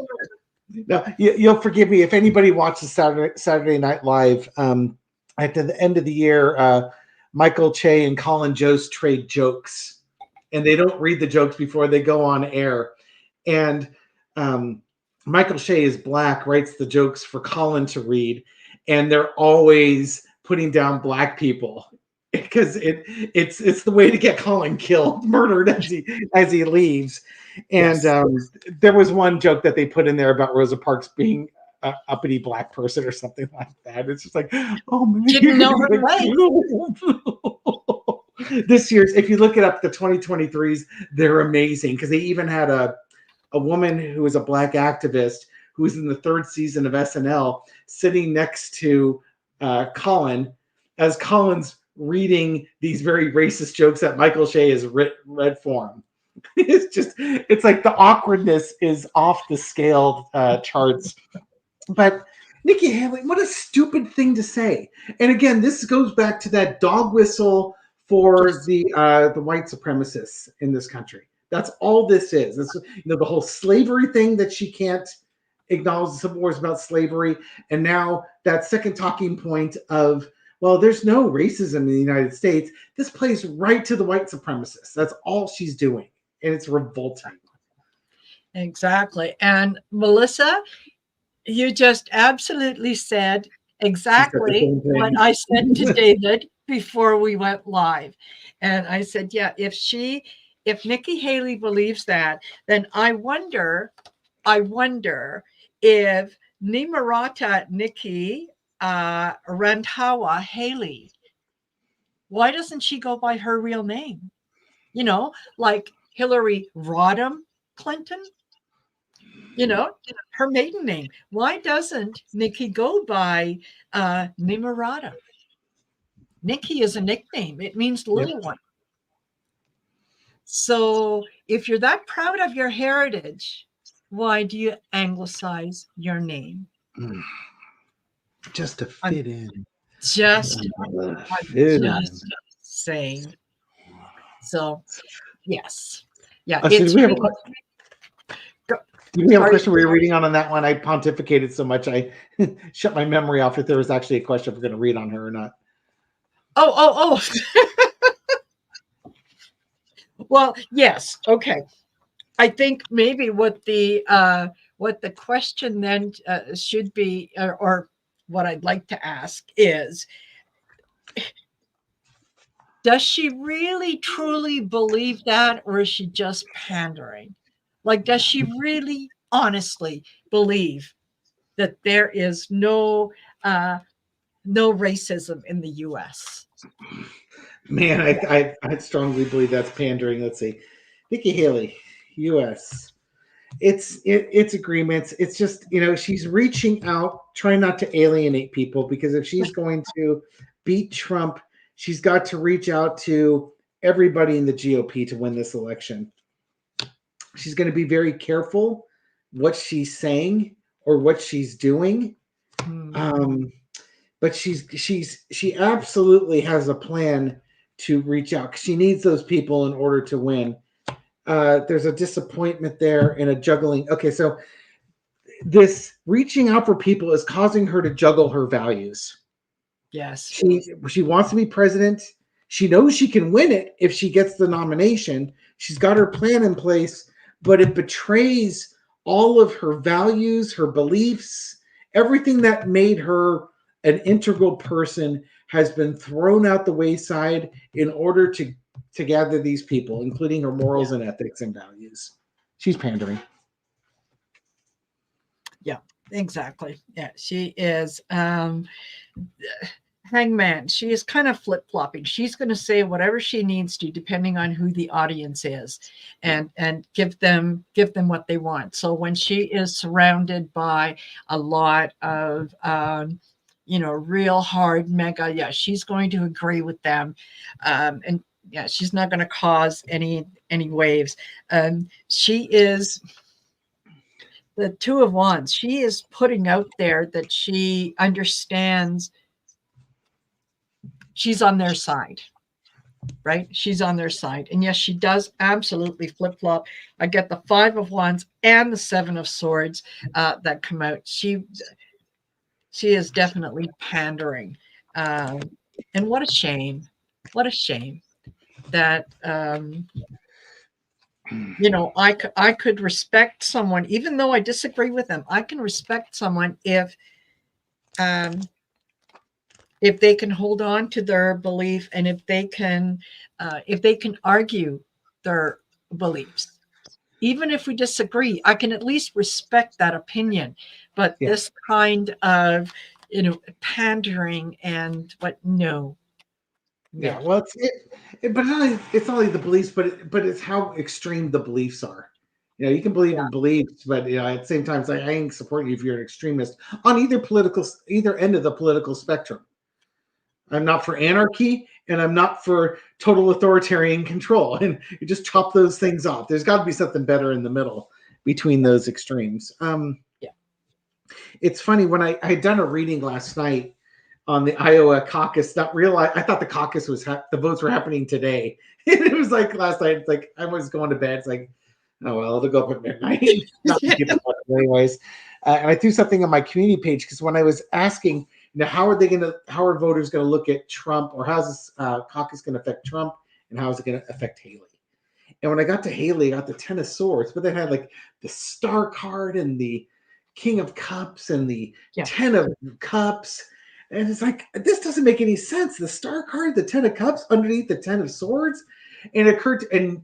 No, you'll forgive me if anybody watches Saturday Night Live. At the end of the year, Michael Che and Colin Jost trade jokes, and they don't read the jokes before they go on air. And Michael Che is black, writes the jokes for Colin to read, and they're always putting down black people because it's the way to get Colin killed, murdered as he leaves. And there was one joke that they put in there about Rosa Parks being an uppity black person or something like that. It's just like, oh man, didn't know her right. This year's, if you look it up, the 2023s, they're amazing because they even had a woman who was a black activist who was in the 3rd season of SNL sitting next to Colin as Colin's reading these very racist jokes that Michael Che has read for him. It's like the awkwardness is off the scale charts. But Nikki Haley, what a stupid thing to say. And again, this goes back to that dog whistle for the white supremacists in this country. That's all this is. It's, the whole slavery thing that she can't acknowledge the Civil War is about slavery. And now that second talking point of, well, there's no racism in the United States. This plays right to the white supremacists. That's all she's doing. And it's revolting. Exactly. And Melissa, you just absolutely said exactly what I said to David before we went live. And I said, yeah, if Nikki Haley believes that, then I wonder if Nimarata Nikki Randhawa Haley, why doesn't she go by her real name? Like Hillary Rodham Clinton, her maiden name. Why doesn't Nikki go by Nimarata? Nikki is a nickname. It means little one. So if you're that proud of your heritage, why do you anglicize your name? Just to fit in. Just saying. So, yes. Yeah. Did we have a question we were reading on that one? I pontificated so much I shut my memory off if there was actually a question if we're going to read on her or not. Oh. Well, yes. Okay. I think maybe what the question then should be, or what I'd like to ask is, does she really truly believe that, or is she just pandering? Like, does she really honestly believe that there is no racism in the U.S.? Man, I strongly believe that's pandering. Let's see. Nikki Haley, U.S. It's agreements. It's just, she's reaching out, trying not to alienate people, because if she's going to beat Trump, she's got to reach out to everybody in the GOP to win this election. She's going to be very careful what she's saying or what she's doing. But she absolutely has a plan to reach out. She needs those people in order to win. There's a disappointment there and a juggling. Okay, so this reaching out for people is causing her to juggle her values. Yes. She wants to be president. She knows she can win it if she gets the nomination. She's got her plan in place, but it betrays all of her values, her beliefs, everything that made her an integral person has been thrown out the wayside in order to gather these people, including her morals and ethics and values. She's pandering. Yeah, exactly. Yeah, she is. Hangman, she is kind of flip-flopping. She's going to say whatever she needs to, depending on who the audience is, and give them what they want. So when she is surrounded by a lot of real hard mega, yeah, she's going to agree with them, and yeah, she's not going to cause any waves. She is the Two of Wands. She is putting out there that she understands. She's on their side, right? She's on their side. And yes, she does absolutely flip-flop. I get the Five of Wands and the Seven of Swords that come out. She is definitely pandering. And what a shame. What a shame that, I could respect someone, even though I disagree with them. I can respect someone if they can hold on to their belief, and if they can argue their beliefs. Even if we disagree, I can at least respect that opinion. But this kind of pandering and no. Yeah, well, but it's not only the beliefs, but it's how extreme the beliefs are. You can believe in beliefs, but at the same time, it's like, I ain't supporting you if you're an extremist on either end of the political spectrum. I'm not for anarchy, and I'm not for total authoritarian control. And you just chop those things off. There's got to be something better in the middle between those extremes. It's funny, when I had done a reading last night on the Iowa caucus, I thought the caucus the votes were happening today. And it was like last night, it's like I was going to bed. It's like, oh well, it'll go up at midnight. Not to get anyways. And I threw something on my community page, because when I was asking, how are voters going to look at Trump, or how's this caucus going to affect Trump, and how is it going to affect Haley? And when I got to Haley, I got the Ten of Swords, but they had like the Star card and the King of Cups and the 10 of Cups. And it's like, this doesn't make any sense. The Star card, the 10 of Cups underneath the 10 of Swords. And it occurred, and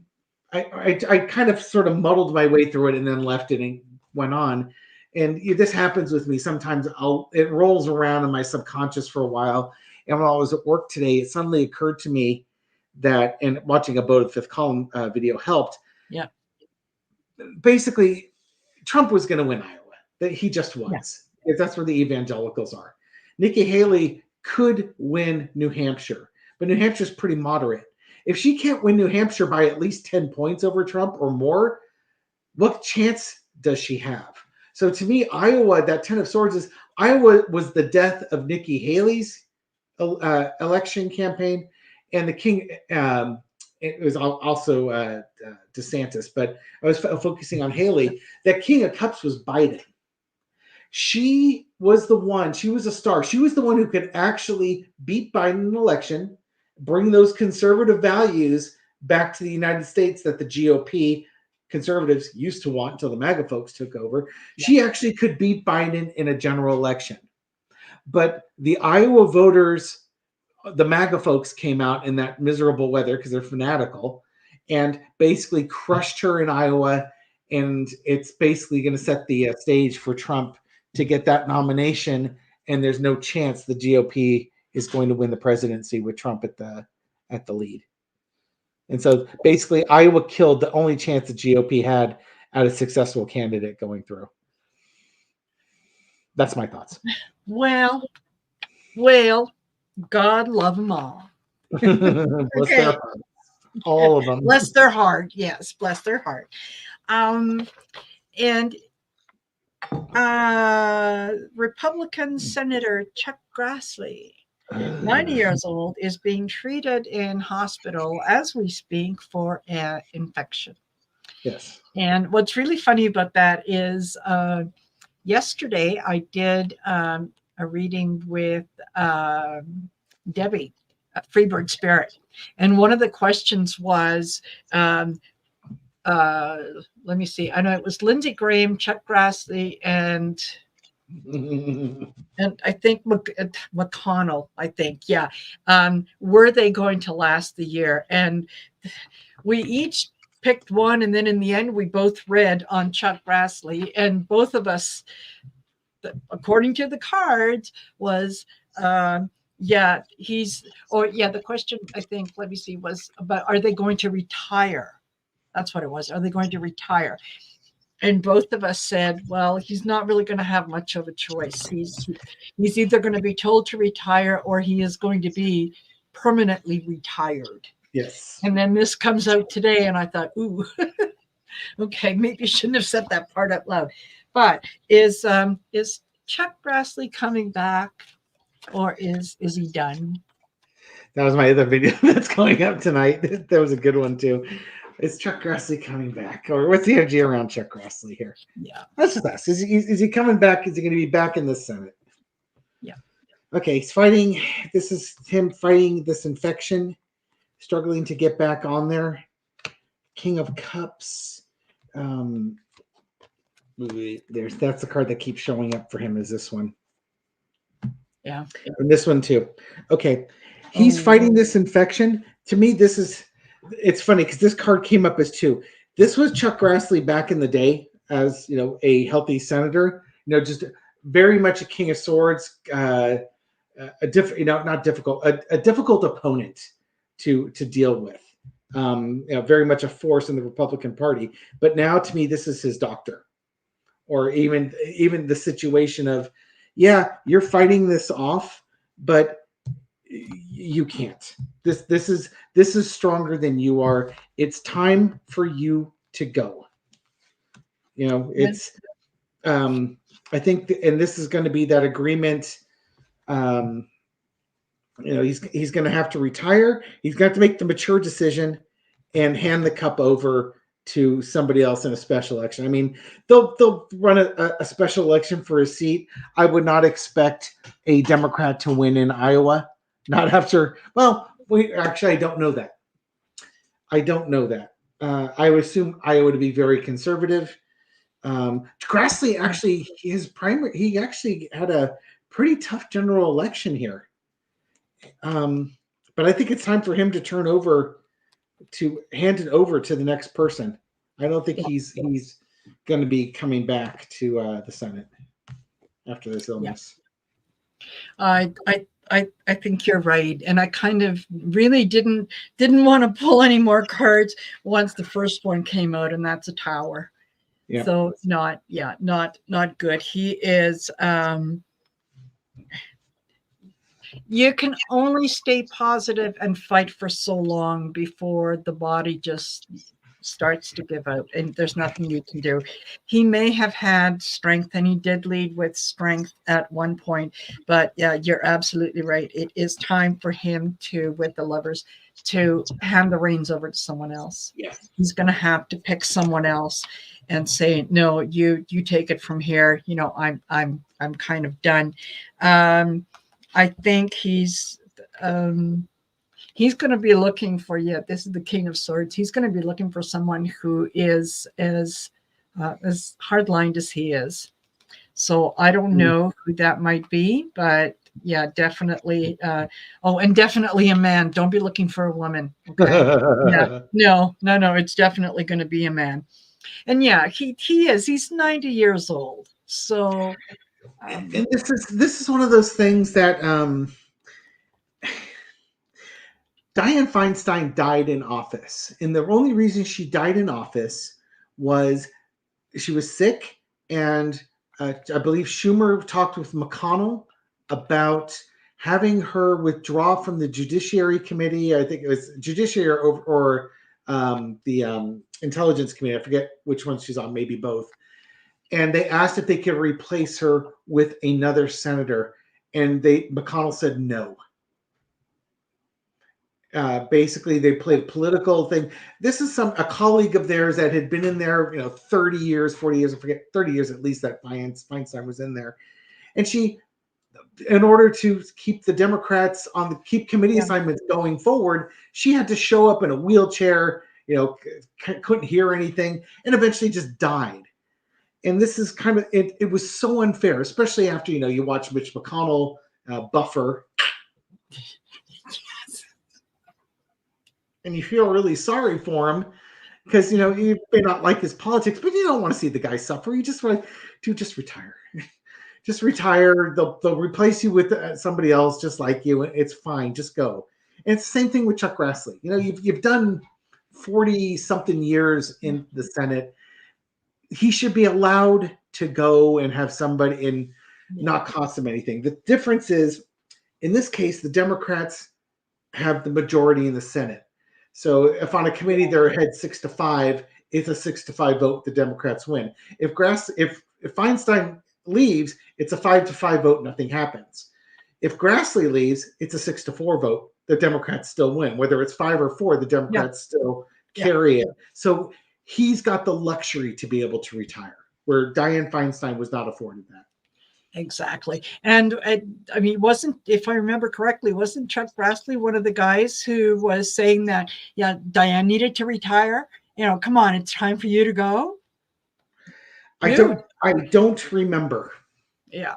I kind of sort of muddled my way through it and then left it and went on. And this happens with me. Sometimes it rolls around in my subconscious for a while. And when I was at work today, it suddenly occurred to me that, and watching a Boat of the Fifth Column video helped. Yeah. Basically, Trump was going to win Iowa. That he just was. Yeah. That's where the evangelicals are. Nikki Haley could win New Hampshire, but New Hampshire's pretty moderate. If she can't win New Hampshire by at least 10 points over Trump or more, what chance does she have? So to me, Iowa, that 10 of Swords Iowa was the death of Nikki Haley's election campaign, and the king. It was also DeSantis, but I was focusing on Haley. That King of Cups was Biden. She was the one. She was a star. She was the one who could actually beat Biden in an election, bring those conservative values back to the United States that the GOP conservatives used to want until the MAGA folks took over. She actually could beat Biden in a general election. But the Iowa voters, the MAGA folks, came out in that miserable weather because they're fanatical and basically crushed her in Iowa. And it's basically going to set the stage for Trump to get that nomination. And there's no chance the GOP is going to win the presidency with Trump at the lead. And so basically Iowa killed the only chance the GOP had at a successful candidate going through. That's my thoughts. Well, God love them all. Bless their heart. All of them. Bless their heart. Yes, bless their heart. And Republican Senator Chuck Grassley, 90 years old, is being treated in hospital as we speak for an infection. Yes. And what's really funny about that is yesterday I did a reading with Debbie at Freebird Spirit. And one of the questions was, let me see. I know it was Lindsey Graham, Chuck Grassley, and I think McConnell, I think, yeah. Were they going to last the year? And we each picked one, and then in the end, we both read on Chuck Grassley, and both of us, according to the cards, was yeah, the question, I think, let me see, was about, are they going to retire? That's what it was. Are they going to retire? And both of us said, well, he's not really going to have much of a choice. He's either going to be told to retire or he is going to be permanently retired. Yes. And then this comes out today, and I thought, ooh, okay, maybe you shouldn't have said that part out loud. But is Chuck Grassley coming back, or is he done? That was my other video that's going up tonight. That was a good one too. Is Chuck Grassley coming back, or what's the energy around Chuck Grassley here? Yeah, that's just us. Is he coming back? Is he going to be back in the Senate? Yeah. Okay, he's fighting. This is him fighting this infection, struggling to get back on there. King of Cups. That's the card that keeps showing up for him. Is this one? Yeah. And this one too. Okay, he's fighting this infection. To me, it's funny because this card came up as two. This was Chuck Grassley back in the day as, a healthy senator, just very much a King of Swords, a difficult opponent to deal with. Very much a force in the Republican Party. But now to me, this is his doctor, or even the situation of, yeah, you're fighting this off, but you can't. This is stronger than you are. It's time for you to go. It's I think, and this is going to be that agreement. He's going to have to retire. He's got to make the mature decision and hand the cup over to somebody else in a special election. I mean, they'll run a special election for a seat. I would not expect a Democrat to win in Iowa. Not after, I don't know that. I would assume Iowa to be very conservative. Grassley actually, he actually had a pretty tough general election here. But I think it's time for him to hand it over to the next person. I don't think he's going to be coming back to the Senate after this illness. Yeah. I think you're right, and I kind of really didn't want to pull any more cards once the first one came out, and that's a Tower. Yeah. So not good. He is. You can only stay positive and fight for so long before the body just starts to give out, and there's nothing you can do. He may have had strength, and he did lead with strength at one point, but yeah, you're absolutely right. It is time for him with the Lovers, to hand the reins over to someone else. Yeah. He's going to have to pick someone else and say, no, you take it from here. I'm kind of done. I think he's going to be looking for, this is the King of Swords. He's going to be looking for someone who is as hard-lined as he is. So I don't know who that might be, but yeah, definitely. And definitely a man. Don't be looking for a woman. Okay. Yeah. No. It's definitely going to be a man. And yeah, he is. He's 90 years old. So. And this is one of those things that Dianne Feinstein died in office, and the only reason she died in office was she was sick, and I believe Schumer talked with McConnell about having her withdraw from the Judiciary Committee. I think it was Judiciary or the Intelligence Committee. I forget which one she's on, maybe both. And they asked if they could replace her with another senator, and McConnell said no. Basically, they played a political thing. This is a colleague of theirs that had been in there, 30 years, 40 years, I forget, 30 years at least that Feinstein was in there. And she, in order to keep the Democrats keep committee assignments going forward, she had to show up in a wheelchair, couldn't hear anything, and eventually just died. And this is kind of, it was so unfair, especially after, you watch Mitch McConnell buffer. And you feel really sorry for him because, you may not like his politics, but you don't want to see the guy suffer. You just want to just retire. Just retire. They'll replace you with somebody else just like you. It's fine. Just go. And it's the same thing with Chuck Grassley. You've done 40 something years in the Senate. He should be allowed to go and have somebody and not cost him anything. The difference is, in this case, the Democrats have the majority in the Senate. So if on a committee they're ahead 6-5, it's a 6-5 vote. The Democrats win. If Feinstein leaves, it's a 5-5 vote. Nothing happens. If Grassley leaves, it's a 6-4 vote. The Democrats still win. Whether it's 5 or 4, the Democrats still carry it. So he's got the luxury to be able to retire, where Dianne Feinstein was not afforded that. Exactly. And I mean, if I remember correctly, wasn't Chuck Grassley one of the guys who was saying that, Dianne needed to retire? Come on, it's time for you to go. I don't remember. Yeah.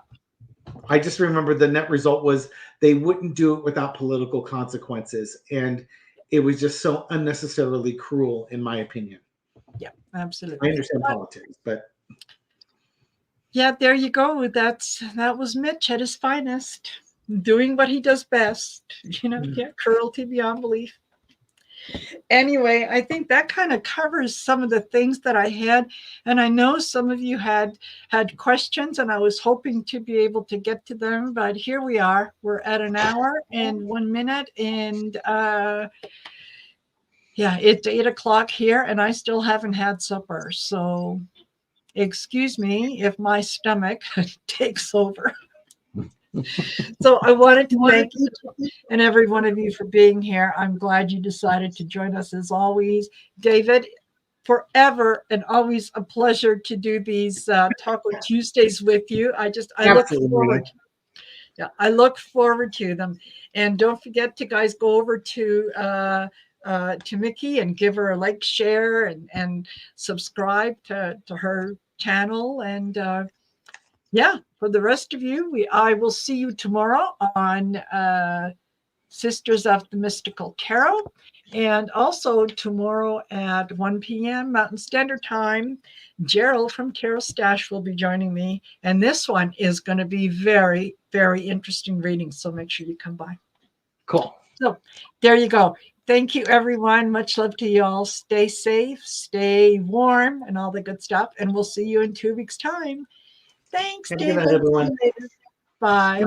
I just remember the net result was they wouldn't do it without political consequences. And it was just so unnecessarily cruel, in my opinion. Yeah, absolutely. I understand politics, but. Yeah, there you go. That was Mitch at his finest, doing what he does best. Cruelty beyond belief. Anyway, I think that kind of covers some of the things that I had. And I know some of you had questions, and I was hoping to be able to get to them. But here we are. We're at an hour and 1 minute. And it's 8 o'clock here, and I still haven't had supper. So excuse me if my stomach takes over. So I wanted to thank each and every one of you for being here. I'm glad you decided to join us as always. David, forever and always a pleasure to do these Taco Tuesdays with you. I look forward. I look forward to them. And don't forget to guys go over to Mickey and give her a like, share, and subscribe to her channel. And for the rest of you, I will see you tomorrow on Sisters of the Mystical Tarot, and also tomorrow at 1 p.m. Mountain Standard Time. Gerald from Tarot Stash will be joining me, and this one is going to be very, very interesting reading, so make sure you come by. Cool. So there you go. Thank you, everyone. Much love to you all. Stay safe, stay warm, and all the good stuff, and we'll see you in 2 weeks' time. Thanks, David. Good night, everyone. Bye.